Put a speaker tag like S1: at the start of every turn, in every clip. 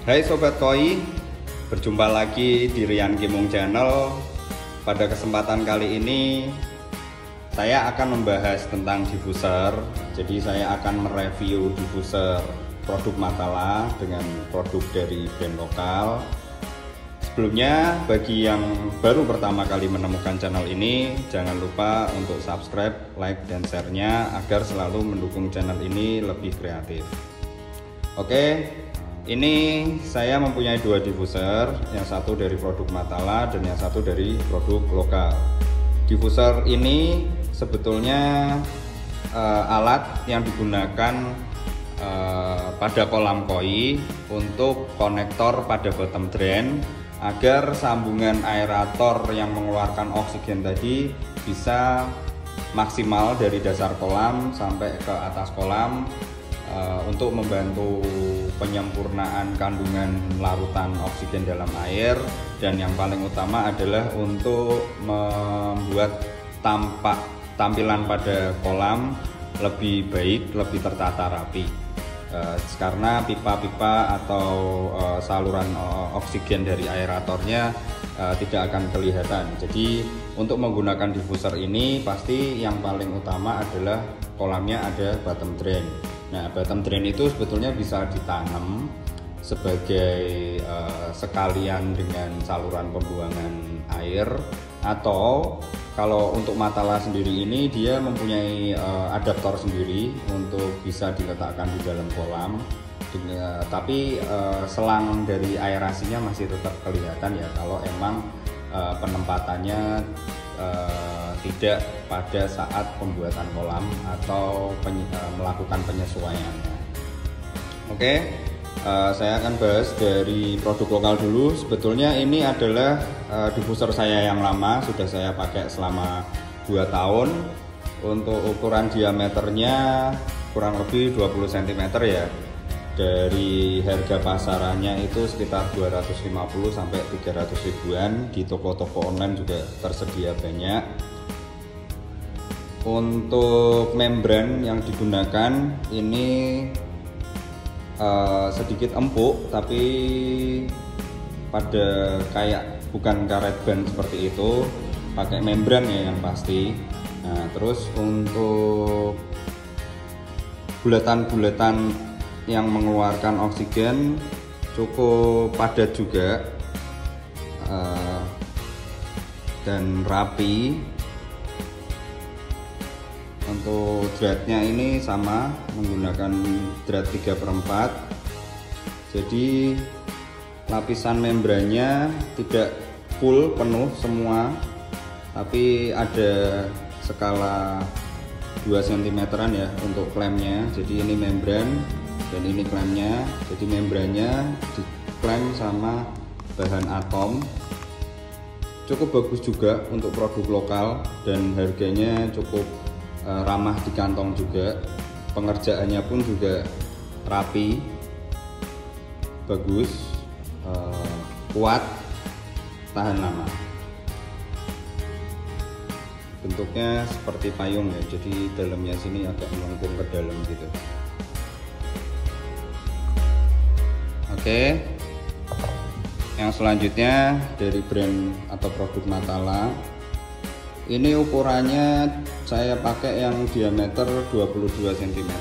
S1: Hai Sobat Koi, berjumpa lagi di Rian Kimung Channel. Pada kesempatan kali ini saya akan membahas tentang diffuser. Jadi saya akan mereview diffuser produk Matala dengan produk dari brand lokal. Sebelumnya, bagi yang baru pertama kali menemukan channel ini, jangan lupa untuk subscribe, like, dan share-nya agar selalu mendukung channel ini lebih kreatif. Oke, ini saya mempunyai dua diffuser, yang satu dari produk Matala dan yang satu dari produk lokal. Diffuser ini sebetulnya alat yang digunakan pada kolam koi untuk konektor pada bottom drain agar sambungan aerator yang mengeluarkan oksigen tadi bisa maksimal dari dasar kolam sampai ke atas kolam untuk membantu penyempurnaan kandungan larutan oksigen dalam air, dan yang paling utama adalah untuk membuat tampilan pada kolam lebih baik, lebih tertata rapi. Karena pipa-pipa atau saluran oksigen dari aeratornya tidak akan kelihatan. Jadi untuk menggunakan diffuser ini pasti yang paling utama adalah kolamnya ada bottom drain. Nah, bottom drain itu sebetulnya bisa ditanam sebagai sekalian dengan saluran pembuangan air, atau kalau untuk Matala sendiri ini dia mempunyai adaptor sendiri untuk bisa diletakkan di dalam kolam. Tapi selang dari aerasinya masih tetap kelihatan ya kalau emang penempatannya tidak pada saat pembuatan kolam atau melakukan penyesuaiannya. Oke, saya akan bahas dari produk lokal dulu. Sebetulnya ini adalah diffuser saya yang lama, sudah saya pakai selama 2 tahun. Untuk ukuran diameternya kurang lebih 20 cm ya. Dari harga pasarannya itu sekitar 250 sampai 300 ribuan, di toko-toko online juga tersedia banyak. Untuk membran yang digunakan ini sedikit empuk, tapi pada kayak bukan karet ban seperti itu, pakai membran ya yang pasti. Nah, terus untuk bulatan-bulatan yang mengeluarkan oksigen cukup padat juga dan rapi. Untuk dratnya ini sama, menggunakan drat 3/4. Jadi lapisan membrannya tidak full penuh semua, tapi ada skala 2 cm ya untuk klemnya. Jadi ini membran dan ini klemnya. Jadi membrannya diklem sama bahan atom. Cukup bagus juga untuk produk lokal dan harganya cukup ramah di kantong juga. Pengerjaannya pun juga rapi, bagus, kuat, tahan lama. Bentuknya seperti payung ya, jadi dalamnya sini agak melengkung ke dalam gitu. Oke, yang selanjutnya dari brand atau produk Matala. Ini ukurannya saya pakai yang diameter 22 cm.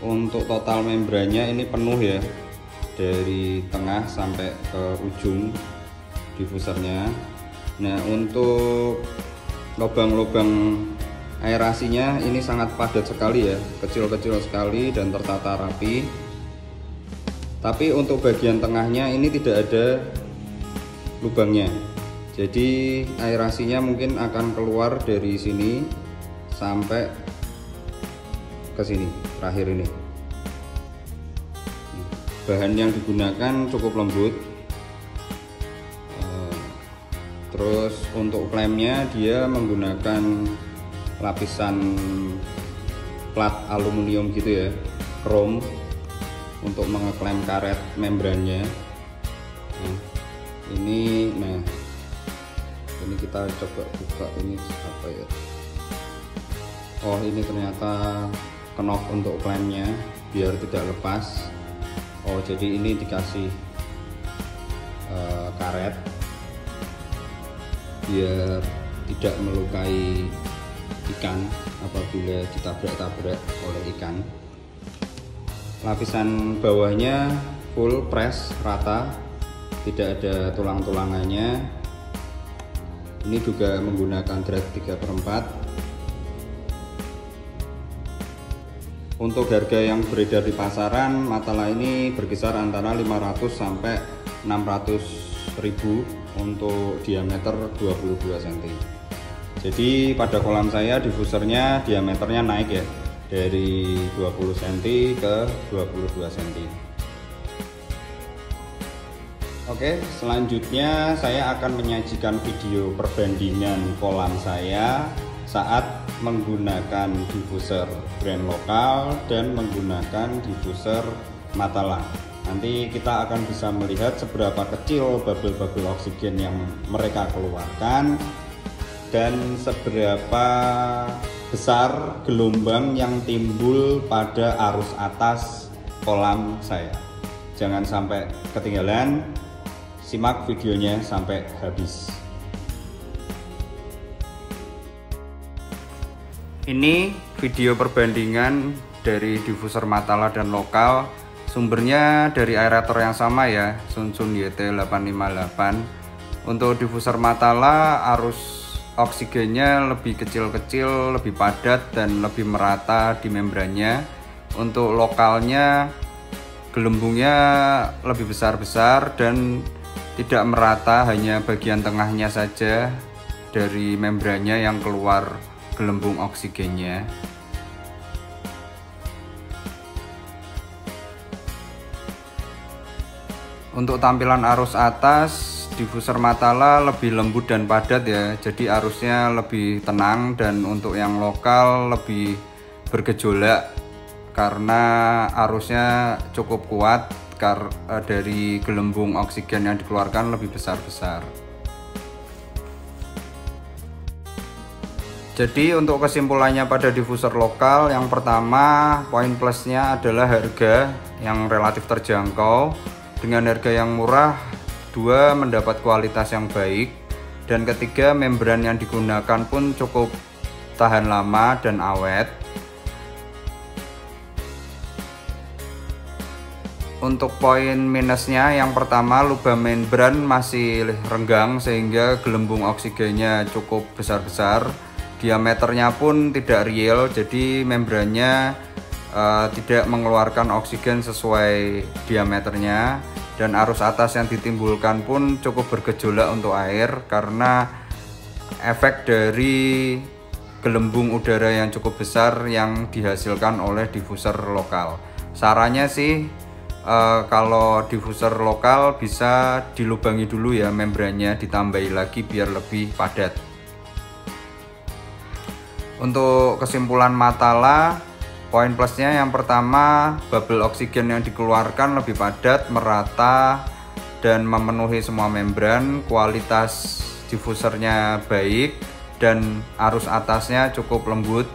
S1: Untuk total membrannya ini penuh ya, dari tengah sampai ke ujung diffusernya. Nah, untuk lubang-lubang aerasinya ini sangat padat sekali ya, kecil-kecil sekali dan tertata rapi. Tapi untuk bagian tengahnya ini tidak ada lubangnya. Jadi aerasinya mungkin akan keluar dari sini sampai ke sini, terakhir ini. Bahan yang digunakan cukup lembut. Terus untuk klemnya dia menggunakan lapisan plat aluminium gitu ya, chrome, untuk mengeklem karet membrannya. Nah, ini kita coba buka, ini apa ya? Oh, ini ternyata knop untuk klemnya biar tidak lepas. Oh, jadi ini dikasih karet biar tidak melukai ikan apabila ditabrak-tabrak oleh ikan. Lapisan bawahnya full press rata, tidak ada tulang-tulangannya. Ini juga menggunakan drag 3/4. Untuk harga yang beredar di pasaran, Matala ini berkisar antara 500 sampai 600.000 untuk diameter 22 cm. Jadi pada kolam saya diffusernya diameternya naik ya, dari 20 cm ke 22 cm. Oke, selanjutnya saya akan menyajikan video perbandingan kolam saya saat menggunakan diffuser brand lokal dan menggunakan diffuser Matala. Nanti kita akan bisa melihat seberapa kecil bubble-bubble oksigen yang mereka keluarkan dan seberapa besar gelombang yang timbul pada arus atas kolam saya. Jangan sampai ketinggalan, simak videonya sampai habis. Ini video perbandingan dari diffuser Matala dan lokal. Sumbernya dari aerator yang sama ya, Sunsun YT858. Untuk diffuser Matala arus oksigennya lebih kecil-kecil, lebih padat dan lebih merata di membrannya. Untuk lokalnya gelembungnya lebih besar-besar dan tidak merata, hanya bagian tengahnya saja dari membrannya yang keluar gelembung oksigennya. Untuk tampilan arus atas, diffuser Matala lebih lembut dan padat ya, jadi arusnya lebih tenang, dan untuk yang lokal lebih bergejolak karena arusnya cukup kuat dari gelembung oksigen yang dikeluarkan lebih besar-besar. Jadi untuk kesimpulannya pada diffuser lokal, yang pertama poin plusnya adalah harga yang relatif terjangkau. Dengan harga yang murah, dua, mendapat kualitas yang baik, dan ketiga, membran yang digunakan pun cukup tahan lama dan awet. Untuk poin minusnya, yang pertama, lubang membran masih renggang sehingga gelembung oksigennya cukup besar-besar. Diameternya pun tidak real, jadi membrannya tidak mengeluarkan oksigen sesuai diameternya, dan arus atas yang ditimbulkan pun cukup bergejolak untuk air karena efek dari gelembung udara yang cukup besar yang dihasilkan oleh diffuser lokal. Sarannya sih kalau diffuser lokal bisa dilubangi dulu ya membrannya, ditambahi lagi biar lebih padat. Untuk kesimpulan Matala, poin plusnya yang pertama, bubble oksigen yang dikeluarkan lebih padat, merata, dan memenuhi semua membran. Kualitas diffusernya baik dan arus atasnya cukup lembut.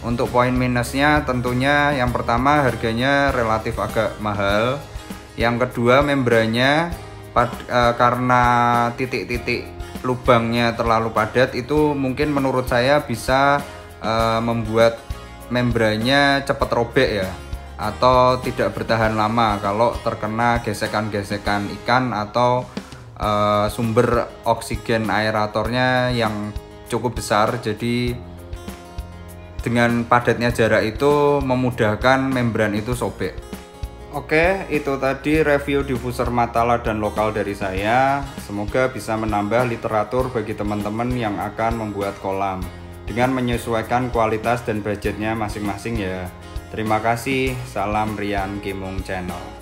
S1: Untuk poin minusnya tentunya yang pertama, harganya relatif agak mahal. Yang kedua, membrannya karena titik-titik lubangnya terlalu padat, itu mungkin menurut saya bisa membuat membrannya cepat robek ya, atau tidak bertahan lama kalau terkena gesekan-gesekan ikan atau sumber oksigen aeratornya yang cukup besar. Jadi dengan padatnya jarak itu memudahkan membran itu sobek. Oke, itu tadi review diffuser Matala dan lokal dari saya. Semoga bisa menambah literatur bagi teman-teman yang akan membuat kolam dengan menyesuaikan kualitas dan budgetnya masing-masing ya. Terima kasih, salam Rian Kimung Channel.